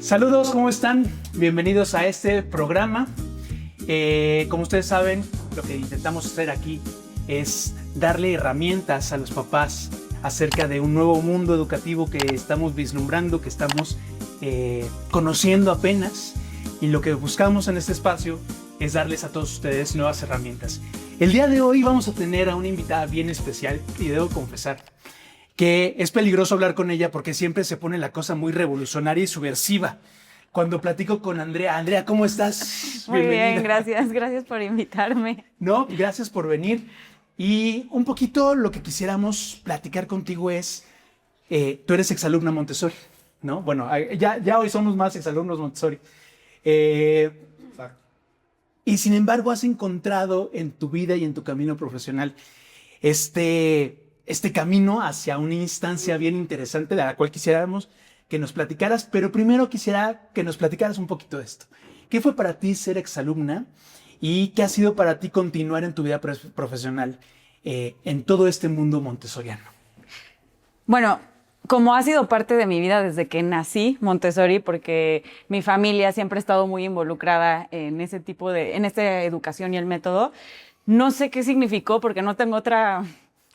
Saludos, ¿cómo están? Bienvenidos a este programa. Como ustedes saben, lo que intentamos hacer aquí es darle herramientas a los papás acerca de un nuevo mundo educativo que estamos vislumbrando, que estamos conociendo apenas, y lo que buscamos en este espacio es darles a todos ustedes nuevas herramientas. El día de hoy vamos a tener a una invitada bien especial y debo confesar que es peligroso hablar con ella porque siempre se pone la cosa muy revolucionaria y subversiva. Cuando platico con Andrea, Andrea, ¿cómo estás? Muy bien, gracias por invitarme. No, gracias por venir. Y un poquito lo que quisiéramos platicar contigo es, tú eres exalumna Montessori, ¿no? Bueno, ya hoy somos más exalumnos Montessori. Y sin embargo has encontrado en tu vida y en tu camino profesional este camino hacia una instancia bien interesante de la cual quisiéramos que nos platicaras, pero primero quisiera que nos platicaras un poquito de esto. ¿Qué fue para ti ser exalumna y qué ha sido para ti continuar en tu vida profesional en todo este mundo montessoriano? Bueno, como ha sido parte de mi vida desde que nací Montessori, porque mi familia siempre ha estado muy involucrada en ese tipo en esta educación y el método, no sé qué significó porque no tengo otra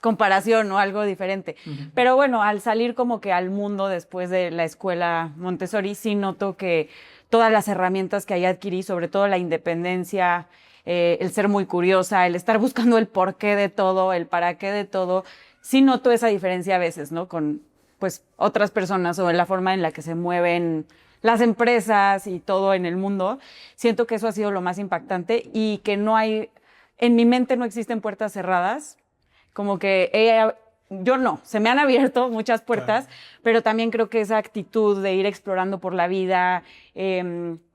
comparación o algo diferente. Pero bueno, al salir como que al mundo después de la escuela Montessori, sí noto que todas las herramientas que ahí adquirí, sobre todo la independencia, el ser muy curiosa, el estar buscando el porqué de todo, el para qué de todo, sí noto esa diferencia a veces, ¿no? Con pues otras personas o en la forma en la que se mueven las empresas y todo en el mundo. Siento que eso ha sido lo más impactante y que en mi mente no existen puertas cerradas. Como que se me han abierto muchas puertas, claro, pero también creo que esa actitud de ir explorando por la vida,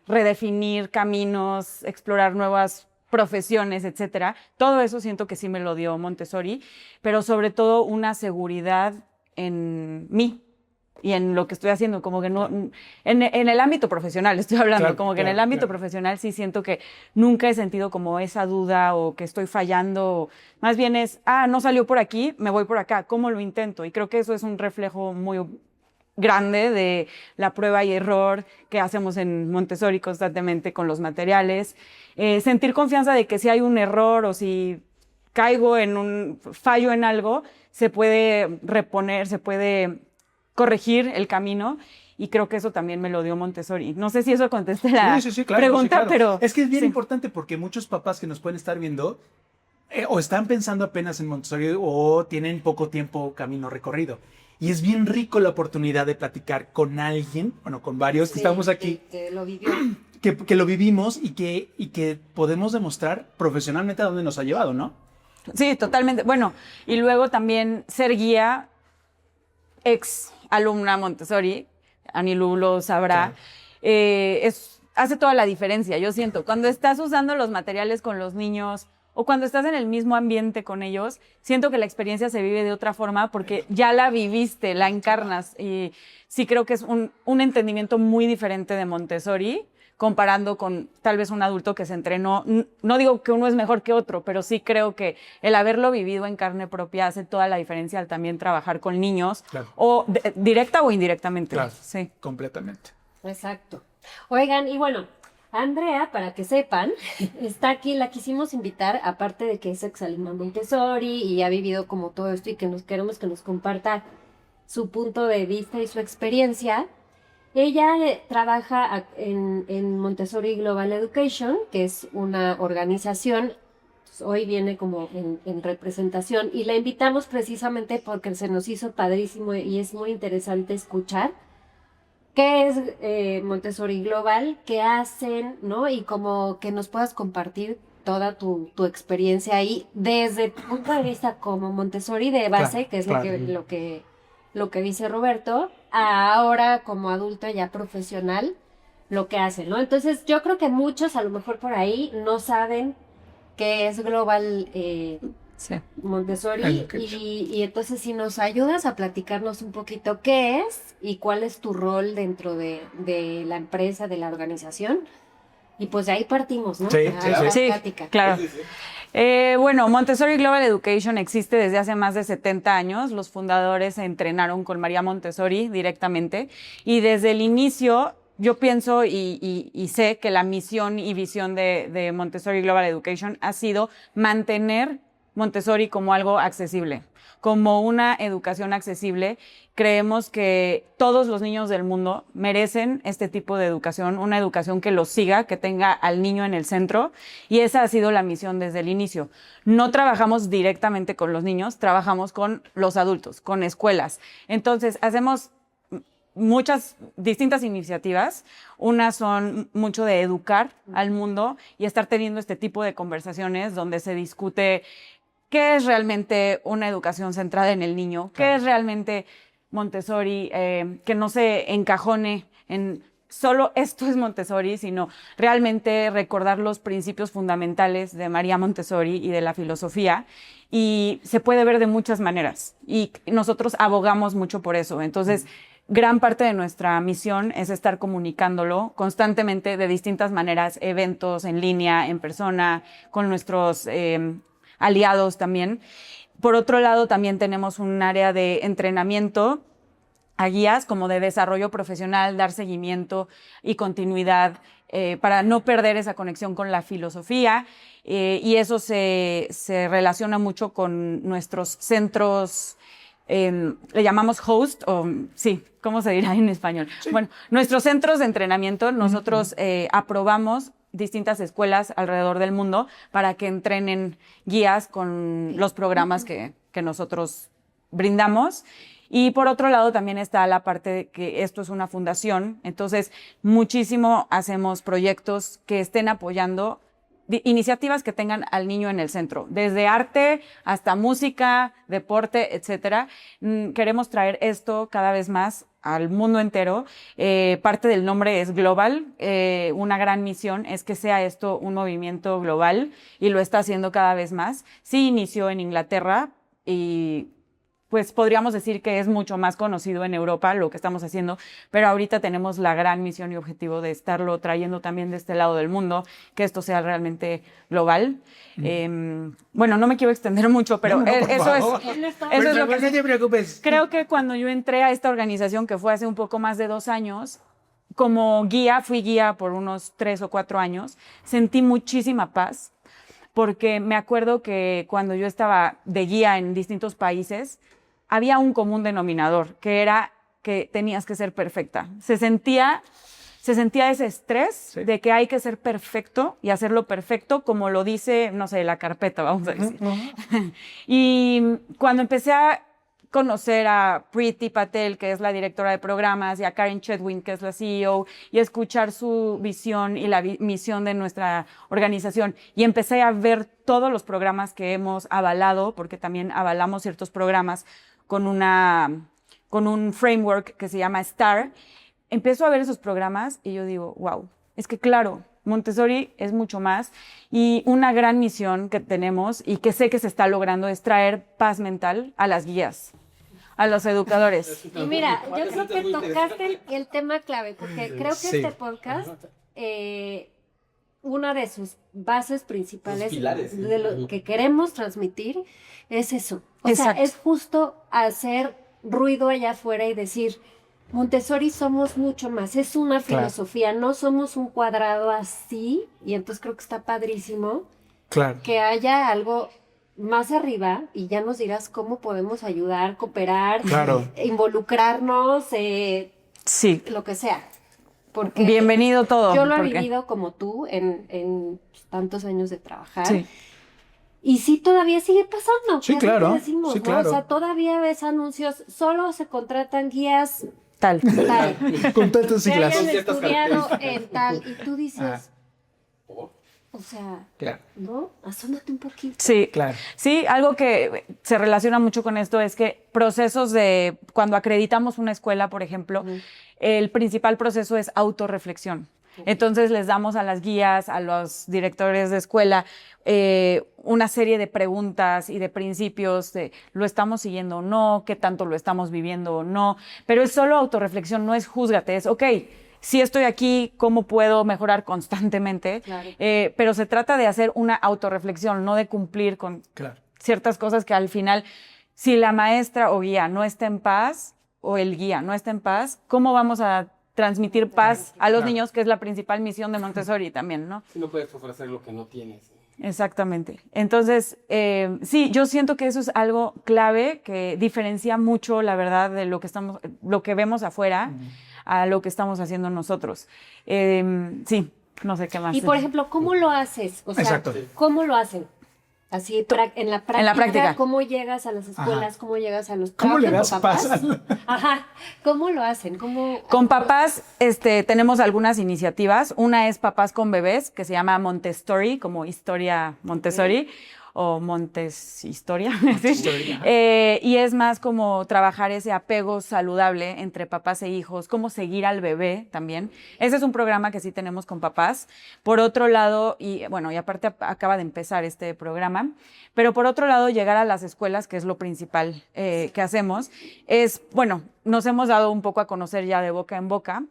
redefinir caminos, explorar nuevas profesiones, etcétera, todo eso siento que sí me lo dio Montessori, pero sobre todo una seguridad en mí y en lo que estoy haciendo, como que no, en el ámbito profesional estoy hablando, claro, como que en el ámbito profesional sí siento que nunca he sentido como esa duda o que estoy fallando, más bien es, no salió por aquí, me voy por acá, ¿cómo lo intento? Y creo que eso es un reflejo muy grande de la prueba y error que hacemos en Montessori constantemente con los materiales, sentir confianza de que si hay un error o si caigo en un fallo en algo, se puede reponer, se puede corregir el camino, y creo que eso también me lo dio Montessori. No sé si eso conteste la pregunta, pero... Es que es bien importante porque muchos papás que nos pueden estar viendo o están pensando apenas en Montessori o tienen poco tiempo camino recorrido. Y es bien rico la oportunidad de platicar con alguien, bueno, con varios que estamos aquí. Que lo vivió. Que lo vivimos y que podemos demostrar profesionalmente a dónde nos ha llevado, ¿no? Sí, totalmente. Bueno, y luego también ser guía, ex alumna Montessori, Anilu lo sabrá, claro, hace toda la diferencia, yo siento. Cuando estás usando los materiales con los niños o cuando estás en el mismo ambiente con ellos, siento que la experiencia se vive de otra forma porque ya la viviste, la encarnas. Y sí creo que es un entendimiento muy diferente de Montessori comparando con tal vez un adulto que se entrenó. No digo que uno es mejor que otro, pero sí creo que el haberlo vivido en carne propia hace toda la diferencia al también trabajar con niños, claro, o directa o indirectamente. Claro, sí, completamente. Exacto. Oigan, y bueno, Andrea, para que sepan, está aquí, la quisimos invitar, aparte de que es exalumna Montessori y ha vivido como todo esto y que queremos que nos comparta su punto de vista y su experiencia. Ella trabaja en Montessori Global Education, que es una organización, pues hoy viene como en representación, y la invitamos precisamente porque se nos hizo padrísimo y es muy interesante escuchar qué es Montessori Global, qué hacen, ¿no? Y como que nos puedas compartir toda tu experiencia ahí desde tu punto de vista como Montessori de base, claro, que es claro, lo que dice Roberto, ahora como adulto ya profesional, lo que hacen, ¿no? Entonces yo creo que muchos a lo mejor por ahí no saben qué es Global Montessori y entonces si nos ayudas a platicarnos un poquito qué es y cuál es tu rol dentro de la empresa, de la organización, y pues de ahí partimos, ¿no? Sí, claro. Bueno, Montessori Global Education existe desde hace más de 70 años. Los fundadores se entrenaron con María Montessori directamente y desde el inicio yo pienso y sé que la misión y visión de Montessori Global Education ha sido mantener Montessori como algo accesible, como una educación accesible. Creemos que todos los niños del mundo merecen este tipo de educación, una educación que los siga, que tenga al niño en el centro, y esa ha sido la misión desde el inicio. No trabajamos directamente con los niños, trabajamos con los adultos, con escuelas. Entonces, hacemos muchas distintas iniciativas. Unas son mucho de educar al mundo y estar teniendo este tipo de conversaciones donde se discute qué es realmente una educación centrada en el niño, qué es realmente Montessori, que no se encajone en solo esto es Montessori, sino realmente recordar los principios fundamentales de María Montessori y de la filosofía. Y se puede ver de muchas maneras. Y nosotros abogamos mucho por eso. Entonces, gran parte de nuestra misión es estar comunicándolo constantemente de distintas maneras, eventos en línea, en persona, con nuestros aliados también. Por otro lado, también tenemos un área de entrenamiento a guías, como de desarrollo profesional, dar seguimiento y continuidad para no perder esa conexión con la filosofía. Y eso se relaciona mucho con nuestros centros, le llamamos host, o sí, ¿cómo se dirá en español? Sí. Bueno, nuestros centros de entrenamiento, nosotros aprobamos distintas escuelas alrededor del mundo para que entrenen guías con los programas que nosotros brindamos. Y por otro lado también está la parte de que esto es una fundación, entonces muchísimo hacemos proyectos que estén apoyando iniciativas que tengan al niño en el centro, desde arte hasta música, deporte, etcétera. Queremos traer esto cada vez más al mundo entero. Parte del nombre es Global. Una gran misión es que sea esto un movimiento global y lo está haciendo cada vez más. Sí inició en Inglaterra y pues podríamos decir que es mucho más conocido en Europa lo que estamos haciendo, pero ahorita tenemos la gran misión y objetivo de estarlo trayendo también de este lado del mundo, que esto sea realmente global. Bueno, no me quiero extender mucho, pero eso es lo que... No te preocupes. Creo que cuando yo entré a esta organización, que fue hace un poco más de 2 años, como guía, fui guía por unos 3 o 4 años, sentí muchísima paz, porque me acuerdo que cuando yo estaba de guía en distintos países, había un común denominador, que era que tenías que ser perfecta. Se sentía ese estrés de que hay que ser perfecto y hacerlo perfecto, como lo dice, no sé, la carpeta, vamos a decir. Y cuando empecé a conocer a Priti Patel, que es la directora de programas, y a Karen Chetwin, que es la CEO, y escuchar su visión y la misión de nuestra organización. Y empecé a ver todos los programas que hemos avalado, porque también avalamos ciertos programas con un framework que se llama STAR. Empiezo a ver esos programas y yo digo, wow, es que claro, Montessori es mucho más, y una gran misión que tenemos y que sé que se está logrando es traer paz mental a las guías, a los educadores. Y mira, yo creo que tocaste el tema clave, porque creo que este podcast, una de sus bases principales de lo que queremos transmitir es eso. O sea, es justo hacer ruido allá afuera y decir, Montessori somos mucho más, es una filosofía, no somos un cuadrado así, y entonces creo que está padrísimo que haya algo más arriba, y ya nos dirás cómo podemos ayudar, cooperar, involucrarnos, lo que sea. Porque bienvenido todo. Yo lo he vivido como tú en tantos años de trabajar. Sí. Y sí, todavía sigue pasando. Sí, claro. Decimos, sí, ¿no? claro. O sea, todavía ves anuncios, solo se contratan guías tal. Con tantas siglas. Que hayan estudiado en tal. Y tú dices, o sea, ¿no? Asómate un poquito. Sí, claro. Sí, algo que se relaciona mucho con esto es que procesos de, cuando acreditamos una escuela, por ejemplo, el principal proceso es autorreflexión. Entonces les damos a las guías, a los directores de escuela, una serie de preguntas y de principios de ¿lo estamos siguiendo o no? ¿Qué tanto lo estamos viviendo o no? Pero es solo autorreflexión, no es júzgate, es si estoy aquí, ¿cómo puedo mejorar constantemente? Claro. Pero se trata de hacer una autorreflexión, no de cumplir con ciertas cosas que al final, si la maestra o guía no está en paz, o el guía no está en paz, ¿cómo vamos a transmitir paz a los niños, que es la principal misión de Montessori también, ¿no? Si no puedes ofrecer lo que no tienes. Exactamente. Entonces, sí, yo siento que eso es algo clave que diferencia mucho, la verdad, de lo que vemos afuera a lo que estamos haciendo nosotros. Sí, no sé qué más. Y por ejemplo, ¿cómo lo haces? O sea, Exacto. ¿cómo lo hacen? Así, en la práctica, ¿cómo llegas a las escuelas? Ajá. ¿Cómo llegas a los ¿Cómo le ¿trabajan das con papás? paz? Ajá, ¿cómo lo hacen? ¿Cómo? Con papás, tenemos algunas iniciativas. Una es Papás con Bebés, que se llama Montessori, como historia Montessori, o Montes Historia. Montessori, Y es más como trabajar ese apego saludable entre papás e hijos, cómo seguir al bebé también. Ese es un programa que sí tenemos con papás. Por otro lado, y bueno, y aparte acaba de empezar este programa, pero por otro lado, llegar a las escuelas, que es lo principal que hacemos, es, bueno, nos hemos dado un poco a conocer ya de boca en boca,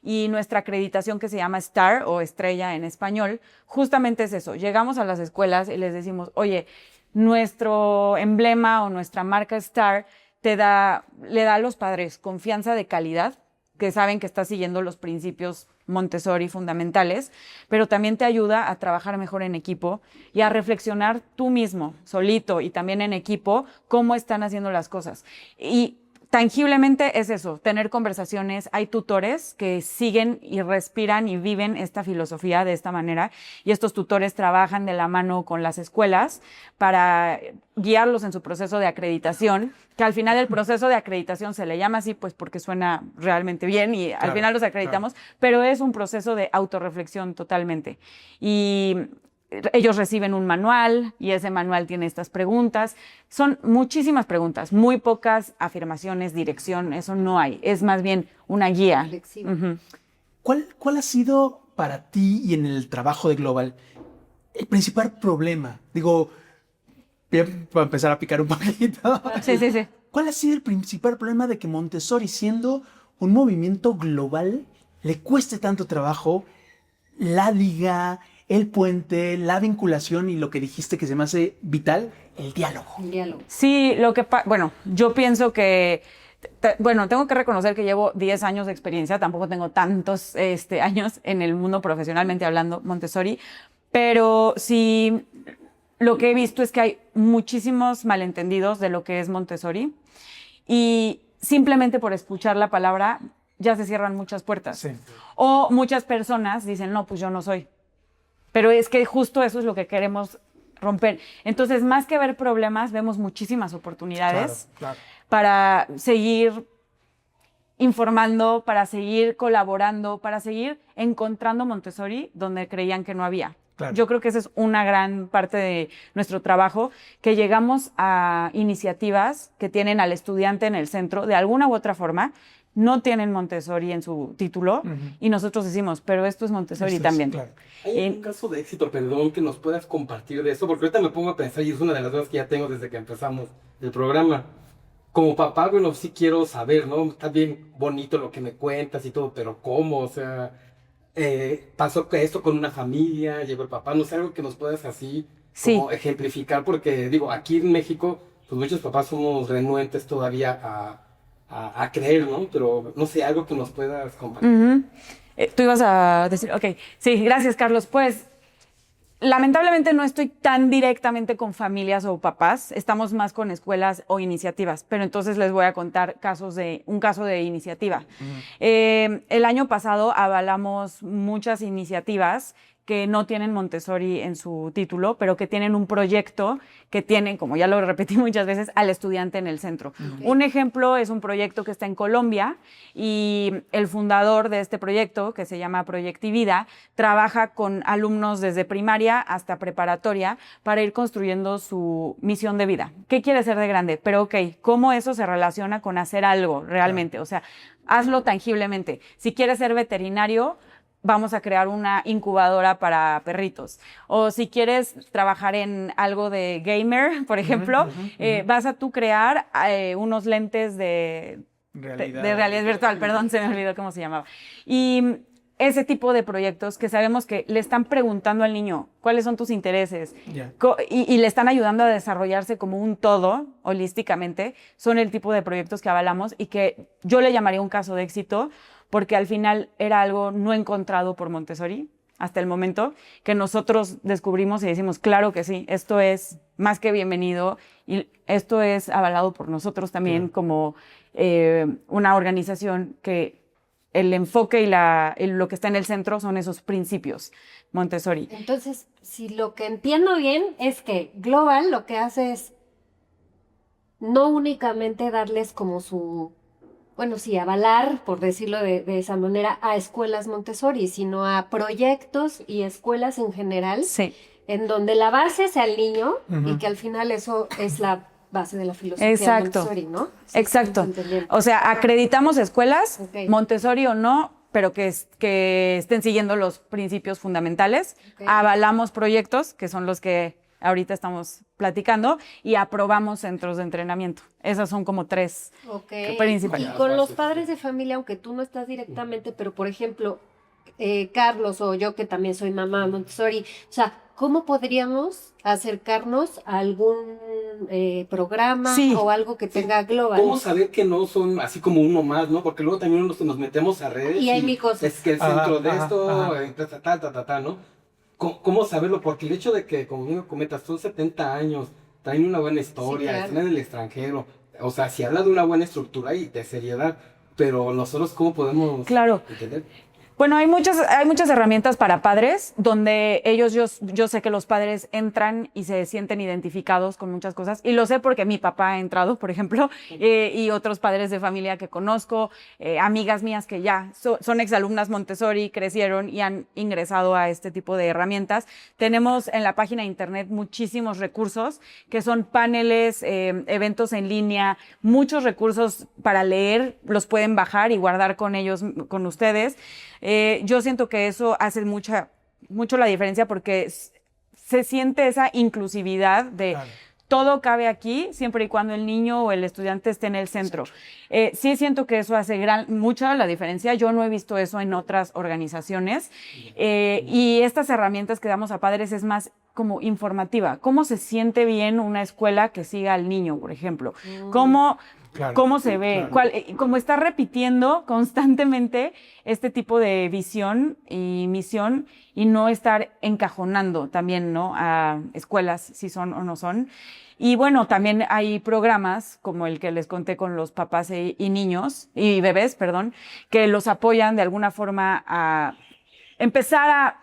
y nuestra acreditación, que se llama STAR o estrella en español, justamente es eso. Llegamos a las escuelas y les decimos, oye, nuestro emblema o nuestra marca STAR le da a los padres confianza de calidad, que saben que está siguiendo los principios Montessori fundamentales, pero también te ayuda a trabajar mejor en equipo y a reflexionar tú mismo, solito y también en equipo, cómo están haciendo las cosas. Y tangiblemente es eso, tener conversaciones. Hay tutores que siguen y respiran y viven esta filosofía de esta manera, y estos tutores trabajan de la mano con las escuelas para guiarlos en su proceso de acreditación, que al final el proceso de acreditación se le llama así pues porque suena realmente bien y al final los acreditamos, pero es un proceso de autorreflexión totalmente. Y ellos reciben un manual y ese manual tiene estas preguntas. Son muchísimas preguntas, muy pocas afirmaciones, dirección, eso no hay. Es más bien una guía. Uh-huh. ¿Cuál ha sido para ti y en el trabajo de Global el principal problema? Digo, voy a empezar a picar un poquito. Sí. ¿Cuál ha sido el principal problema de que Montessori, siendo un movimiento global, le cueste tanto trabajo la liga, el puente, la vinculación y lo que dijiste que se me hace vital, el diálogo? El diálogo. Sí, bueno, yo pienso que, tengo que reconocer que llevo 10 años de experiencia, tampoco tengo tantos años en el mundo profesionalmente hablando Montessori, pero sí, lo que he visto es que hay muchísimos malentendidos de lo que es Montessori y simplemente por escuchar la palabra ya se cierran muchas puertas. Sí. O muchas personas dicen, no, pues yo no soy. Pero es que justo eso es lo que queremos romper. Entonces, más que ver problemas, vemos muchísimas oportunidades para seguir informando, para seguir colaborando, para seguir encontrando Montessori donde creían que no había. Claro. Yo creo que esa es una gran parte de nuestro trabajo, que llegamos a iniciativas que tienen al estudiante en el centro, de alguna u otra forma. No tienen Montessori en su título, y nosotros decimos, pero esto es Montessori también. Claro. ¿Hay un caso de éxito, perdón, que nos puedas compartir de eso? Porque ahorita me pongo a pensar, y es una de las dudas que ya tengo desde que empezamos el programa. Como papá, bueno, sí quiero saber, ¿no? Está bien bonito lo que me cuentas y todo, pero ¿cómo? O sea, pasó esto con una familia, llegó el papá, no sé, algo que nos puedas así como ejemplificar, porque digo, aquí en México, pues muchos papás somos renuentes todavía a creer, ¿no? Pero no sé, algo que nos puedas compartir. Tú ibas a decir, ok, sí, gracias, Carlos. Pues, lamentablemente no estoy tan directamente con familias o papás, estamos más con escuelas o iniciativas, pero entonces les voy a contar un caso de iniciativa. El año pasado avalamos muchas iniciativas que no tienen Montessori en su título, pero que tienen un proyecto que tienen, como ya lo repetí muchas veces, al estudiante en el centro. Okay. Un ejemplo es un proyecto que está en Colombia y el fundador de este proyecto, que se llama Proyectivida, trabaja con alumnos desde primaria hasta preparatoria para ir construyendo su misión de vida. ¿Qué quiere ser de grande? Pero ok, ¿cómo eso se relaciona con hacer algo realmente? O sea, hazlo tangiblemente. Si quieres ser veterinario, vamos a crear una incubadora para perritos. O si quieres trabajar en algo de gamer, por ejemplo, vas a tú crear unos lentes de realidad virtual. Perdón, se me olvidó cómo se llamaba. Y ese tipo de proyectos que sabemos que le están preguntando al niño cuáles son tus intereses y le están ayudando a desarrollarse como un todo, holísticamente, son el tipo de proyectos que avalamos y que yo le llamaría un caso de éxito, porque al final era algo no encontrado por Montessori hasta el momento, que nosotros descubrimos y decimos, claro que sí, esto es más que bienvenido y esto es avalado por nosotros también como una organización que el enfoque y lo que está en el centro son esos principios Montessori. Entonces, si lo que entiendo bien es que Global lo que hace es no únicamente darles como su, bueno, sí, avalar, por decirlo de esa manera, a escuelas Montessori, sino a proyectos y escuelas en general, Sí. en donde la base sea el niño y Ujú. que al final eso es la base de la filosofía Exacto. Montessori, ¿no? Sí, Exacto. estamos entendiendo. O sea, acreditamos escuelas, Ok. Montessori o no, pero que estén siguiendo los principios fundamentales. Ok. Avalamos proyectos, que son los que ahorita estamos platicando, y aprobamos centros de entrenamiento. Esas son como 3 Ok. principales. Y con los padres de familia, aunque tú no estás directamente, pero por ejemplo, Carlos o yo que también soy mamá Montessori, o sea, ¿cómo podríamos acercarnos a algún programa Sí. o algo que tenga Global? ¿Cómo saber que no son así como uno más, no? Porque luego también nos metemos a redes Y hay mil cosas. es que el Ajá, centro de ajá, esto, ajá. ¿no? ¿Cómo saberlo? Porque el hecho de que, como bien comentas, son 70 años, traen una buena historia, Sí, claro. están en el extranjero, o sea, si habla de una buena estructura y de seriedad, pero nosotros, ¿cómo podemos Claro. entender? Bueno, hay muchas herramientas para padres donde yo sé que los padres entran y se sienten identificados con muchas cosas. Y lo sé porque mi papá ha entrado, por ejemplo, y otros padres de familia que conozco, amigas mías que ya son exalumnas Montessori, crecieron y han ingresado a este tipo de herramientas. Tenemos en la página de internet muchísimos recursos que son paneles, eventos en línea, muchos recursos para leer, los pueden bajar y guardar con ellos, con ustedes. Yo siento que eso hace mucho la diferencia porque se siente esa inclusividad de Claro. todo cabe aquí siempre y cuando el niño o el estudiante esté en el centro. Sí siento que eso hace mucha la diferencia. Yo no he visto eso en otras organizaciones. Y estas herramientas que damos a padres es más como informativa. ¿Cómo se siente bien una escuela que siga al niño, por ejemplo? Claro, ¿Cómo se ve? claro. Cómo está repitiendo constantemente este tipo de visión y misión y no estar encajonando también, ¿no? A escuelas, si son o no son. Y bueno, también hay programas como el que les conté con los papás y niños, y bebés, perdón, que los apoyan de alguna forma a empezar a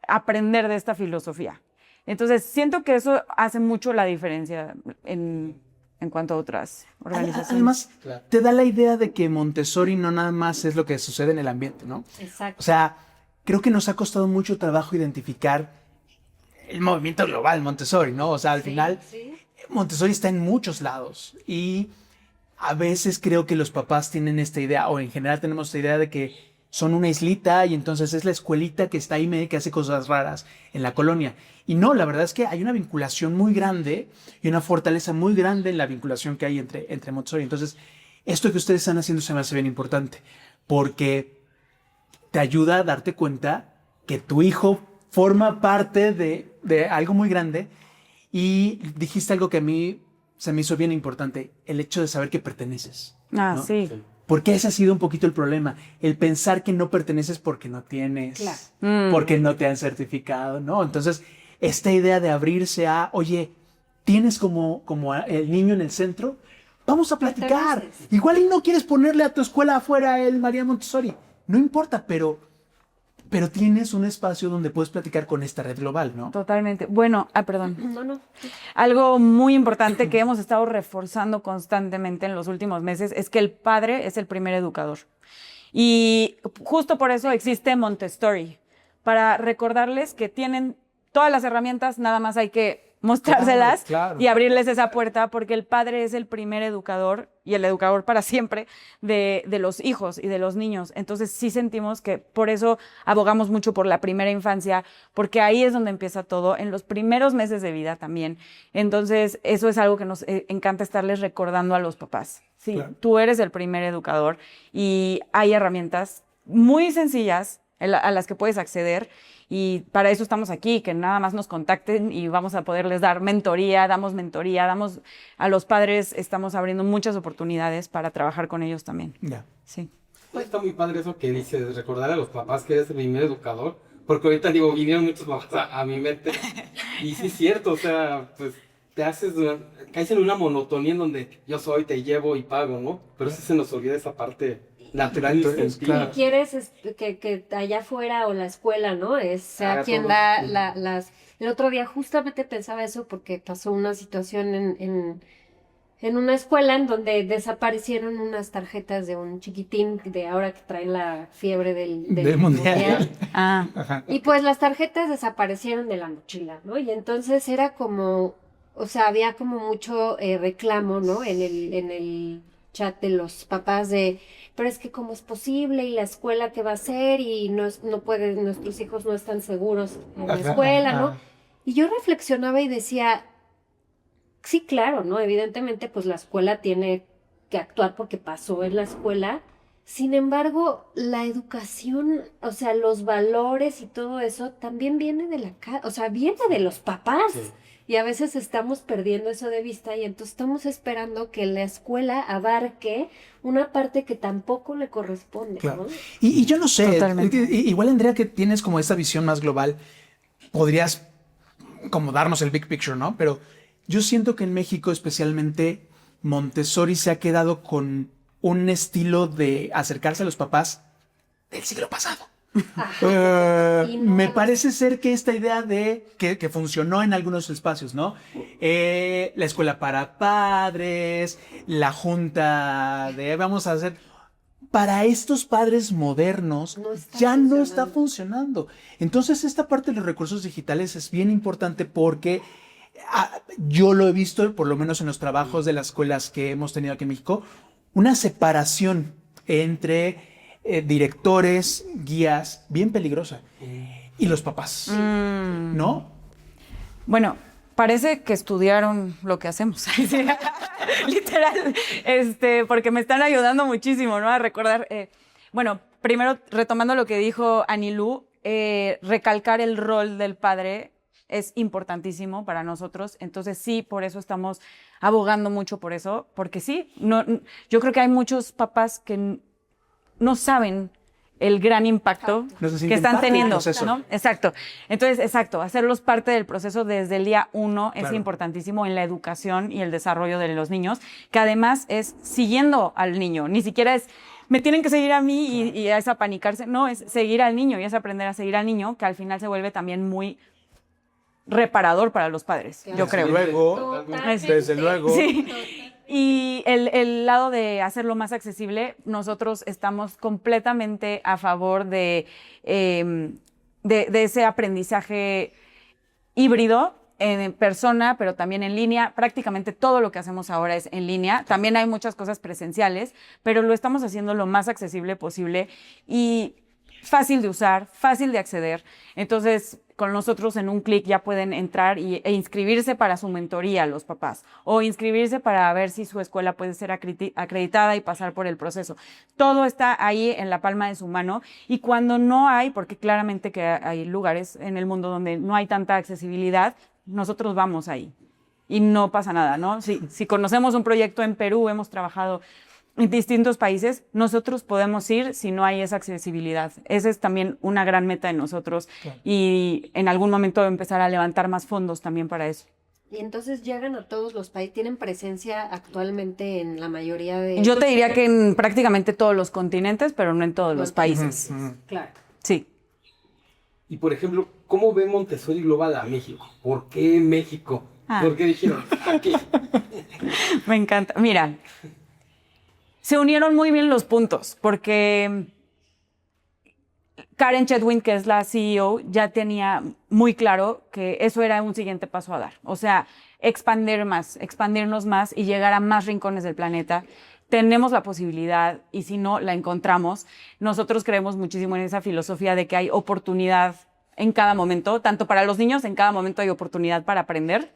aprender de esta filosofía. Entonces, siento que eso hace mucho la diferencia en cuanto a otras organizaciones. Además, Claro. te da la idea de que Montessori no nada más es lo que sucede en el ambiente, ¿no? Exacto. O sea, creo que nos ha costado mucho trabajo identificar el movimiento global Montessori, ¿no? O sea, al final, Sí. Montessori está en muchos lados y a veces creo que los papás tienen esta idea, o en general tenemos esta idea de que son una islita y entonces es la escuelita que está ahí medio que hace cosas raras en la colonia. Y no, la verdad es que hay una vinculación muy grande y una fortaleza muy grande en la vinculación que hay entre Montessori. Entonces, esto que ustedes están haciendo se me hace bien importante porque te ayuda a darte cuenta que tu hijo forma parte de algo muy grande. Y dijiste algo que a mí se me hizo bien importante, el hecho de saber que perteneces. Ah, ¿no? sí. Sí. Porque ese ha sido un poquito el problema, el pensar que no perteneces porque no tienes, Claro. porque no te han certificado, ¿no? Entonces, esta idea de abrirse a, oye, tienes como el niño en el centro, vamos a platicar. Perteneces. Igual y no quieres ponerle a tu escuela afuera el María Montessori, no importa, pero tienes un espacio donde puedes platicar con esta red global, ¿no? Totalmente. Bueno, perdón. No. Algo muy importante que hemos estado reforzando constantemente en los últimos meses es que el padre es el primer educador. Y justo por eso existe Montessori, para recordarles que tienen todas las herramientas, nada más hay que mostrárselas Claro. y abrirles esa puerta, porque el padre es el primer educador y el educador para siempre de los hijos y de los niños. Entonces sí sentimos que por eso abogamos mucho por la primera infancia, porque ahí es donde empieza todo, en los primeros meses de vida también. Entonces eso es algo que nos encanta estarles recordando a los papás. Sí, Claro. tú eres el primer educador y hay herramientas muy sencillas a las que puedes acceder. Y para eso estamos aquí, que nada más nos contacten y vamos a poderles dar mentoría, damos a los padres, estamos abriendo muchas oportunidades para trabajar con ellos también. Ya. Sí. Pues está muy padre eso que dices, recordar a los papás que eres el primer educador, porque ahorita digo, vinieron muchos papás a mi mente, y sí es cierto, o sea, pues caes en una monotonía en donde yo soy, te llevo y pago, ¿no? Pero sí se nos olvida esa parte natural y instintiva. Y quieres que allá afuera o la escuela, ¿no? Sea Haga quien todo. da las... El otro día justamente pensaba eso porque pasó una situación en una escuela en donde desaparecieron unas tarjetas de un chiquitín de ahora que trae la fiebre del mundial. Ah, Ajá. Y pues las tarjetas desaparecieron de la mochila, ¿no? Y entonces era como, o sea, había como mucho reclamo, ¿no? En el chat de los papás pero es que cómo es posible y la escuela qué va a hacer y no puede, nuestros hijos no están seguros en la Ajá, escuela, ¿no? ajá. Y yo reflexionaba y decía, sí, claro, ¿no? Evidentemente, pues la escuela tiene que actuar porque pasó en la escuela. Sin embargo, la educación, o sea, los valores y todo eso también viene de la casa, o sea, viene de los papás. Sí. Y a veces estamos perdiendo eso de vista y entonces estamos esperando que la escuela abarque una parte que tampoco le corresponde, Claro. ¿no? Y yo no sé, Totalmente. igual Andrea, que tienes como esa visión más global, podrías como darnos el big picture, ¿no? Pero yo siento que en México especialmente Montessori se ha quedado con un estilo de acercarse a los papás del siglo pasado. Y no Me a los- parece ser que esta idea de que funcionó en algunos espacios, ¿no? La escuela para padres, la junta de vamos a hacer. Para estos padres modernos No está ya no está funcionando. funcionando. Entonces esta parte de los recursos digitales es bien importante porque yo lo he visto, por lo menos en los trabajos de las escuelas que hemos tenido aquí en México, una separación entre directores, guías, bien peligrosa, y los papás, ¿no? bueno, parece que estudiaron lo que hacemos. Sí, literal, porque me están ayudando muchísimo, ¿no? A recordar. Bueno, primero, retomando lo que dijo Anilú, recalcar el rol del padre es importantísimo para nosotros. Entonces, sí, por eso estamos abogando mucho por eso, porque sí, yo creo que hay muchos papás que no saben el gran impacto No se que sienten están parte del teniendo, proceso. ¿no? Exacto. Entonces, exacto, hacerlos parte del proceso desde el día 1 es Claro. importantísimo en la educación y el desarrollo de los niños, que además es siguiendo al niño, ni siquiera es me tienen que seguir a mí y es apanicarse, no, es seguir al niño y es aprender a seguir al niño, que al final se vuelve también muy reparador para los padres, Claro. yo creo. Luego, Totalmente. desde luego. Sí. Y el lado de hacerlo más accesible, nosotros estamos completamente a favor de ese aprendizaje híbrido en persona, pero también en línea. Prácticamente todo lo que hacemos ahora es en línea. También hay muchas cosas presenciales, pero lo estamos haciendo lo más accesible posible y fácil de usar, fácil de acceder. Entonces, con nosotros en un clic ya pueden entrar e inscribirse para su mentoría los papás o inscribirse para ver si su escuela puede ser acreditada y pasar por el proceso. Todo está ahí en la palma de su mano y cuando no hay, porque claramente que hay lugares en el mundo donde no hay tanta accesibilidad, nosotros vamos ahí y no pasa nada, ¿no? Si conocemos un proyecto en Perú, hemos trabajado en distintos países, nosotros podemos ir si no hay esa accesibilidad. Esa es también una gran meta de nosotros y en algún momento empezar a levantar más fondos también para eso. Y entonces llegan a todos los países, tienen presencia actualmente en la mayoría de... Yo te diría que en prácticamente todos los continentes, pero no en todos los países. Claro. Sí. Y por ejemplo, ¿cómo ve Montessori Global a México? ¿Por qué México? Ah. ¿Por qué dijeron aquí? Me encanta. Mira, se unieron muy bien los puntos porque Karen Chetwin, que es la CEO, ya tenía muy claro que eso era un siguiente paso a dar. O sea, expandirnos más y llegar a más rincones del planeta. Tenemos la posibilidad y si no la encontramos, nosotros creemos muchísimo en esa filosofía de que hay oportunidad en cada momento, tanto para los niños, en cada momento hay oportunidad para aprender,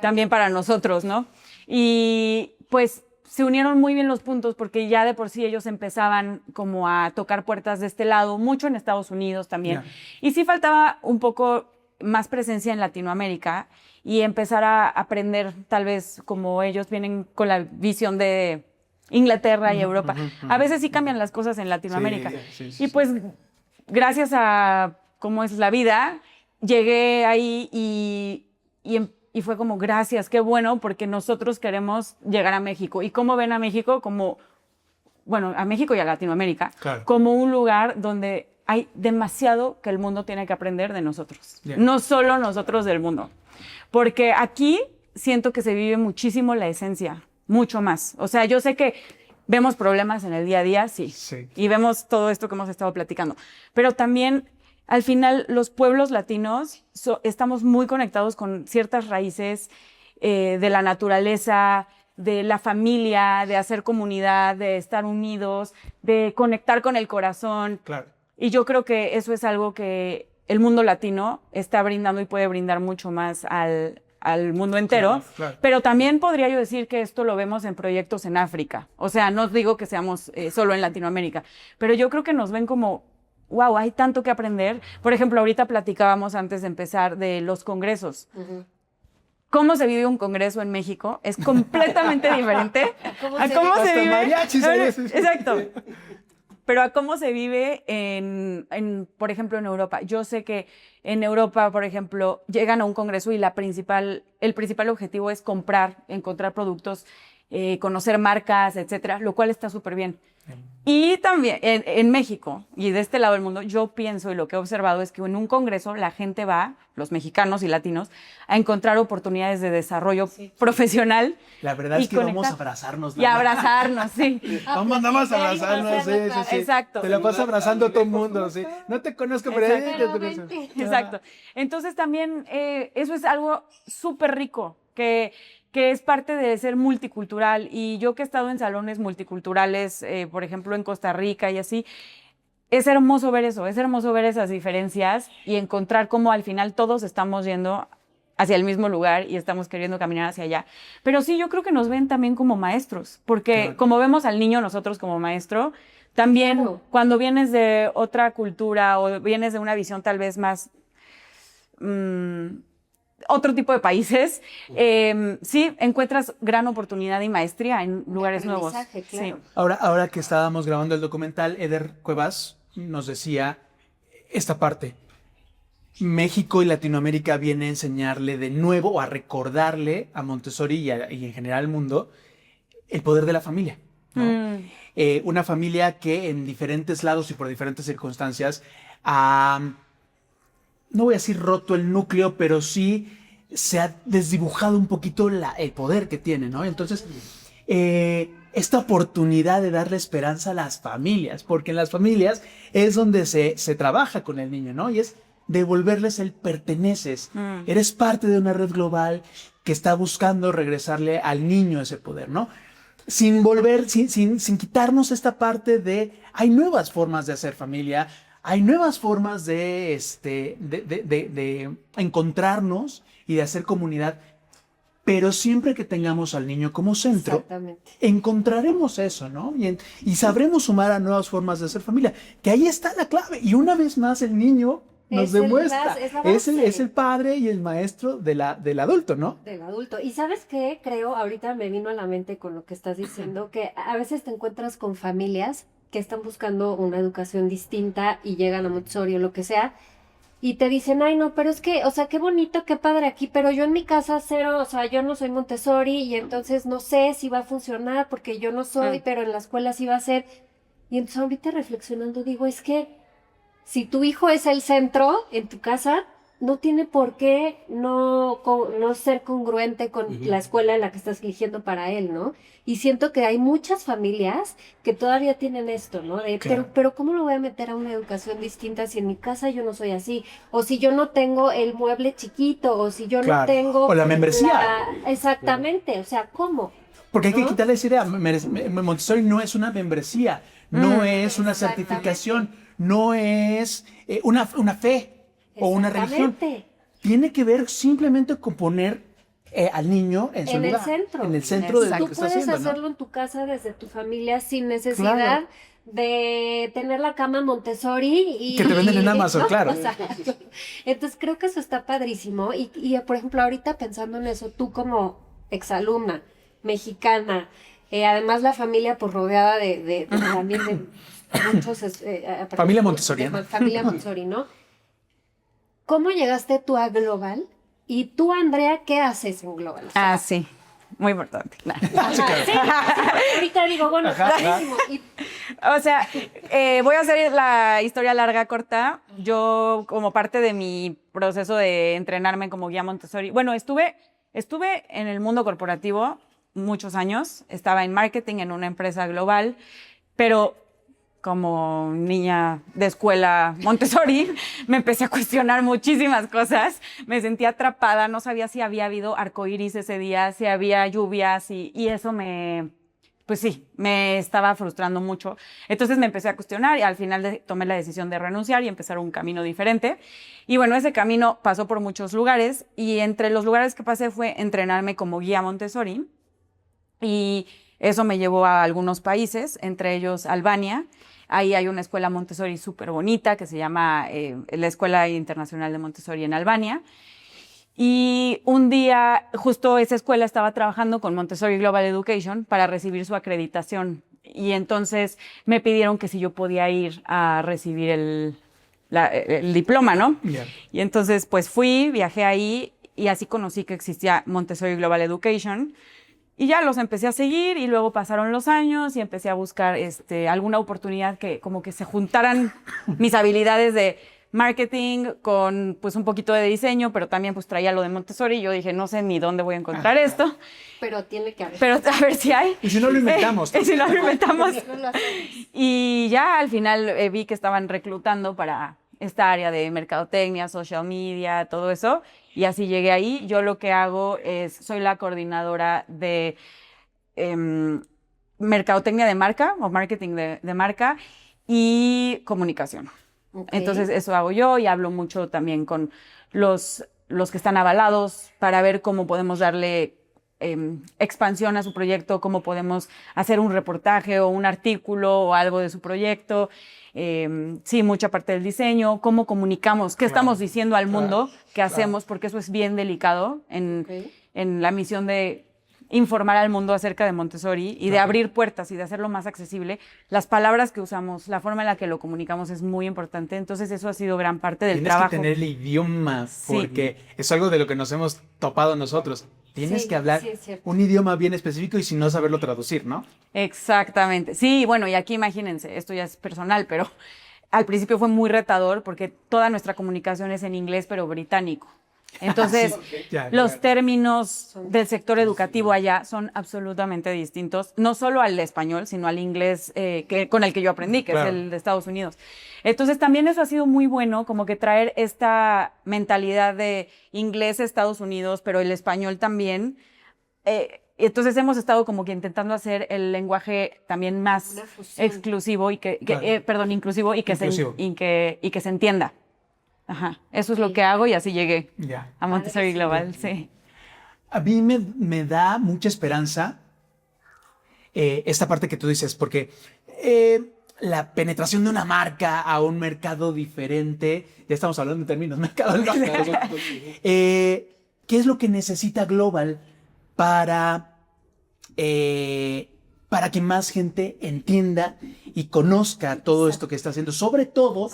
también para nosotros, ¿no? Y pues se unieron muy bien los puntos porque ya de por sí ellos empezaban como a tocar puertas de este lado, mucho en Estados Unidos también. Yeah. Y sí faltaba un poco más presencia en Latinoamérica y empezar a aprender, tal vez como ellos vienen con la visión de Inglaterra y Europa. A veces sí cambian las cosas en Latinoamérica. Y pues, gracias a cómo es la vida, llegué ahí y fue como, gracias, qué bueno, porque nosotros queremos llegar a México. ¿Y cómo ven a México? Como, bueno, a México y a Latinoamérica, como un lugar donde hay demasiado que el mundo tiene que aprender de nosotros. No solo nosotros del mundo. Porque aquí siento que se vive muchísimo la esencia, mucho más. O sea, yo sé que vemos problemas en el día a día, sí. Y vemos todo esto que hemos estado platicando. Pero también, al final, los pueblos latinos estamos muy conectados con ciertas raíces de la naturaleza, de la familia, de hacer comunidad, de estar unidos, de conectar con el corazón. Claro. Y yo creo que eso es algo que el mundo latino está brindando y puede brindar mucho más al mundo entero. Claro. Pero también podría yo decir que esto lo vemos en proyectos en África. O sea, no digo que seamos solo en Latinoamérica, pero yo creo que nos ven como, wow, hay tanto que aprender. Por ejemplo, ahorita platicábamos antes de empezar de los congresos. Cómo se vive un congreso en México es completamente diferente a cómo se vive. Mariachis, Exacto. Pero a cómo se vive por ejemplo, en Europa. Yo sé que en Europa, por ejemplo, llegan a un congreso y el principal objetivo es encontrar productos, conocer marcas, etcétera, lo cual está súper bien. Y también en México y de este lado del mundo, yo pienso y lo que he observado es que en un congreso la gente va, los mexicanos y latinos, a encontrar oportunidades de desarrollo profesional. La verdad es que vamos a abrazarnos. Y a abrazarnos, sí. Vamos a abrazarnos, sí. Exacto. Te la vas abrazando a todo el mundo, sí. No te conozco, pero Exacto. Entonces también eso es algo súper rico, que es parte de ser multicultural. Y yo que he estado en salones multiculturales, por ejemplo, en Costa Rica y así, es hermoso ver eso, es hermoso ver esas diferencias y encontrar cómo al final todos estamos yendo hacia el mismo lugar y estamos queriendo caminar hacia allá. Pero sí, yo creo que nos ven también como maestros, porque como vemos al niño nosotros como maestro, también cuando vienes de otra cultura o vienes de una visión tal vez más... otro tipo de países, sí, encuentras gran oportunidad y maestría en lugares nuevos. Claro. Sí. Ahora que estábamos grabando el documental, Eder Cuevas nos decía esta parte. México y Latinoamérica viene a enseñarle de nuevo o a recordarle a Montessori y en general al mundo el poder de la familia, ¿no? Una familia que en diferentes lados y por diferentes circunstancias no voy a decir roto el núcleo, pero sí se ha desdibujado un poquito el poder que tiene, ¿no? Entonces, esta oportunidad de darle esperanza a las familias, porque en las familias es donde se trabaja con el niño, ¿no? Y es devolverles el perteneces. Eres parte de una red global que está buscando regresarle al niño ese poder, ¿no? Sin quitarnos esta parte de hay nuevas formas de hacer familia, hay nuevas formas de encontrarnos y de hacer comunidad, pero siempre que tengamos al niño como centro, encontraremos eso, ¿no? Y sabremos sumar a nuevas formas de hacer familia, que ahí está la clave. Y una vez más el niño nos demuestra, es el padre y el maestro del adulto, ¿no? Del adulto. Y ¿sabes qué? Creo, ahorita me vino a la mente con lo que estás diciendo, que a veces te encuentras con familias que están buscando una educación distinta y llegan a Montessori o lo que sea, y te dicen, ay, no, pero es que, o sea, qué bonito, qué padre aquí, pero yo en mi casa cero, o sea, yo no soy Montessori y entonces no sé si va a funcionar porque yo no soy, pero en la escuela sí va a ser. Y entonces ahorita reflexionando digo, es que si tu hijo es el centro en tu casa, no tiene por qué no ser congruente con la escuela en la que estás eligiendo para él, ¿no? Y siento que hay muchas familias que todavía tienen esto, ¿no? Pero ¿cómo lo voy a meter a una educación distinta si en mi casa yo no soy así? O si yo no tengo el mueble chiquito, o si yo no tengo... O la membresía. Exactamente, o sea, ¿cómo? Porque hay que quitarle esa idea. Montessori no es una membresía, no es una certificación, no es una fe o una religión. Tiene que ver simplemente con poner al niño en su lugar, en el centro de lo que está haciendo, tú puedes hacerlo en tu casa desde tu familia sin necesidad de tener la cama Montessori y que te venden en Amazon, claro. O sea, entonces creo que eso está padrísimo y por ejemplo ahorita pensando en eso, tú como exalumna mexicana Además la familia pues rodeada también de muchos... Familia Montessoriana. Familia Montessori, ¿no? ¿Cómo llegaste tú a Global? Y tú, Andrea, ¿qué haces en Global? O sea, Sí, muy importante. Nah. sí, ahorita digo, bueno, clarísimo. O sea, voy a hacer la historia larga, corta. Yo, como parte de mi proceso de entrenarme como guía Montessori, bueno, estuve en el mundo corporativo muchos años. Estaba en marketing en una empresa global, pero como niña de escuela Montessori, me empecé a cuestionar muchísimas cosas. Me sentía atrapada, no sabía si había habido arcoíris ese día, si había lluvias, y eso pues sí, me estaba frustrando mucho. Entonces me empecé a cuestionar y al final tomé la decisión de renunciar y empezar un camino diferente. Y bueno, ese camino pasó por muchos lugares, y entre los lugares que pasé fue entrenarme como guía Montessori, y eso me llevó a algunos países, entre ellos Albania. Ahí hay una escuela Montessori súper bonita que se llama la Escuela Internacional de Montessori en Albania. Y un día, justo esa escuela estaba trabajando con Montessori Global Education para recibir su acreditación. Y entonces me pidieron que si yo podía ir a recibir el diploma, ¿no? Yeah. Y entonces pues fui, viajé ahí, y así conocí que existía Montessori Global Education. Y ya los empecé a seguir, y luego pasaron los años y empecé a buscar alguna oportunidad que como que se juntaran mis habilidades de marketing con pues un poquito de diseño, pero también pues traía lo de Montessori, y yo dije, no sé ni dónde voy a encontrar esto, Pero tiene que haber. pero a ver si hay. Y si no lo inventamos. Y si no lo inventamos. No lo hacemos. Y ya al final vi que estaban reclutando para esta área de mercadotecnia, social media, todo eso, y así llegué ahí. Yo lo que hago soy la coordinadora de mercadotecnia de marca o marketing de marca y comunicación. Okay. Entonces eso hago yo, y hablo mucho también con los que están avalados para ver cómo podemos darle expansión a su proyecto, cómo podemos hacer un reportaje o un artículo o algo de su proyecto. Sí, mucha parte del diseño, cómo comunicamos, qué estamos diciendo al mundo, qué hacemos, porque eso es bien delicado en la misión de informar al mundo acerca de Montessori y de abrir puertas y de hacerlo más accesible. Las palabras que usamos, la forma en la que lo comunicamos es muy importante. Entonces eso ha sido gran parte del trabajo. Tienes que tener el idioma, porque es algo de lo que nos hemos topado nosotros. Tienes que hablar un idioma bien específico, y si no, saberlo traducir, ¿no? Exactamente. Sí, bueno, y aquí imagínense, esto ya es personal, pero al principio fue muy retador porque toda nuestra comunicación es en inglés, pero británico. Entonces, los términos del sector educativo allá son absolutamente distintos, no solo al español, sino al inglés con el que yo aprendí, que es el de Estados Unidos. Entonces, también eso ha sido muy bueno, como que traer esta mentalidad de inglés Estados Unidos, pero el español también. Entonces, hemos estado como que intentando hacer el lenguaje también más exclusivo y inclusivo y que se entienda. Ajá, eso es lo que hago, y así llegué a Montessori Global, sí. A mí me da mucha esperanza esta parte que tú dices, porque la penetración de una marca a un mercado diferente, ya estamos hablando en términos mercadológicos, ¿qué es lo que necesita Global para que más gente entienda y conozca todo esto que está haciendo? Sobre todo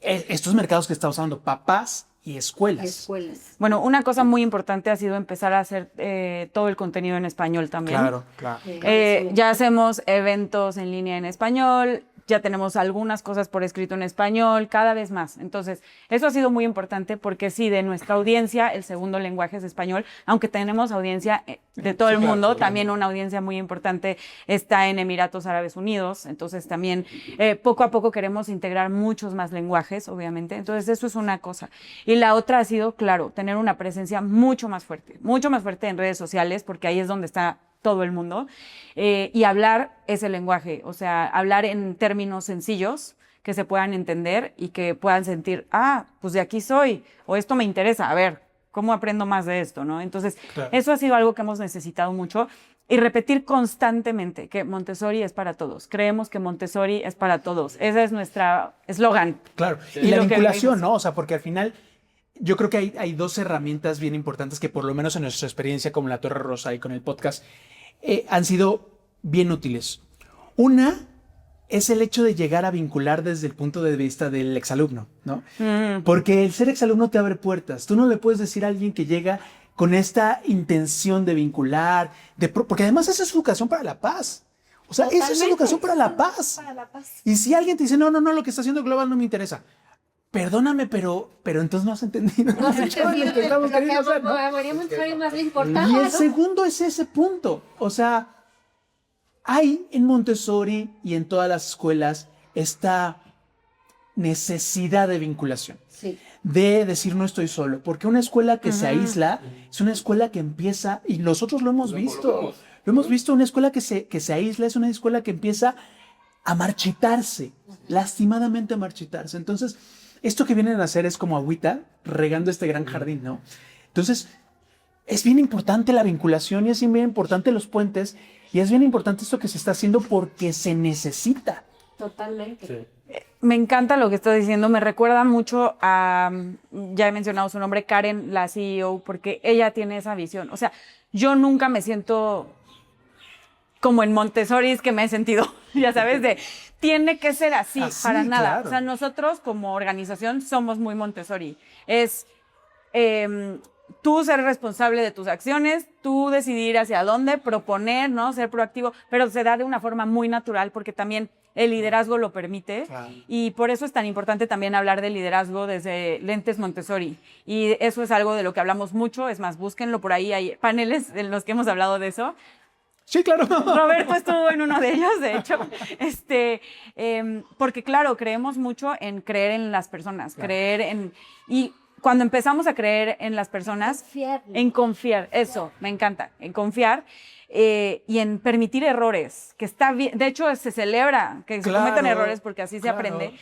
estos mercados que estamos hablando, papás y escuelas. Bueno, una cosa muy importante ha sido empezar a hacer todo el contenido en español también. Claro. Ya hacemos eventos en línea en español, ya tenemos algunas cosas por escrito en español, cada vez más. Entonces, eso ha sido muy importante porque sí, de nuestra audiencia, el segundo lenguaje es español, aunque tenemos audiencia de todo el mundo, también una audiencia muy importante está en Emiratos Árabes Unidos. Entonces, también poco a poco queremos integrar muchos más lenguajes, obviamente. Entonces, eso es una cosa. Y la otra ha sido, claro, tener una presencia mucho más fuerte en redes sociales, porque ahí es donde está todo el mundo, y hablar ese lenguaje, o sea, hablar en términos sencillos que se puedan entender y que puedan sentir, pues de aquí soy, o esto me interesa, a ver, ¿cómo aprendo más de esto, no? Entonces, eso ha sido algo que hemos necesitado mucho, y repetir constantemente que Montessori es para todos. Creemos que Montessori es para todos. Ese es nuestro eslogan. Claro, y la vinculación, ¿no? O sea, porque al final yo creo que hay dos herramientas bien importantes que, por lo menos en nuestra experiencia como La Torre Rosa y con el podcast, han sido bien útiles. Una es el hecho de llegar a vincular desde el punto de vista del exalumno, ¿no? Porque el ser exalumno te abre puertas. Tú no le puedes decir a alguien que llega con esta intención de vincular, porque además esa es educación para la paz. O sea, esa es educación para la paz. Para la paz. Y si alguien te dice, no, lo que está haciendo Global no me interesa. Perdóname, pero entonces no has entendido. No has Lo que entendido estamos lo que queriendo hacer, ¿no? a María Montessori más le importaba, Y el ¿no? segundo es ese punto. O sea, hay en Montessori y en todas las escuelas esta necesidad de vinculación. Sí. De decir no estoy solo. Porque una escuela que se aísla es una escuela que empieza, y nosotros lo hemos visto. Lo hemos visto, una escuela que se aísla es una escuela que empieza a marchitarse, lastimadamente a marchitarse. Entonces, esto que vienen a hacer es como agüita regando este gran jardín, ¿no? Entonces, es bien importante la vinculación y es bien importante los puentes y es bien importante esto que se está haciendo porque se necesita. Totalmente. Sí. Me encanta lo que estás diciendo, me recuerda mucho a, ya he mencionado su nombre, Karen, la CEO, porque ella tiene esa visión. O sea, yo nunca me siento como en Montessori, es que me he sentido, ya sabes, de tiene que ser así, para nada. Claro. O sea, nosotros como organización somos muy Montessori. Es tú ser responsable de tus acciones, tú decidir hacia dónde, proponer, ¿no? Ser proactivo, pero se da de una forma muy natural porque también el liderazgo lo permite. Claro. Y por eso es tan importante también hablar de liderazgo desde lentes Montessori. Y eso es algo de lo que hablamos mucho. Es más, búsquenlo por ahí. Hay paneles en los que hemos hablado de eso. Sí, claro. Roberto estuvo en uno de ellos, de hecho. Porque, claro, creemos mucho en creer en las personas. Claro. Creer en... Y cuando empezamos a creer en las personas... Confiar. En confiar. Eso, me encanta. En confiar. Y en permitir errores, que está bien, de hecho se celebra que se Claro, cometan errores porque así se claro. aprende.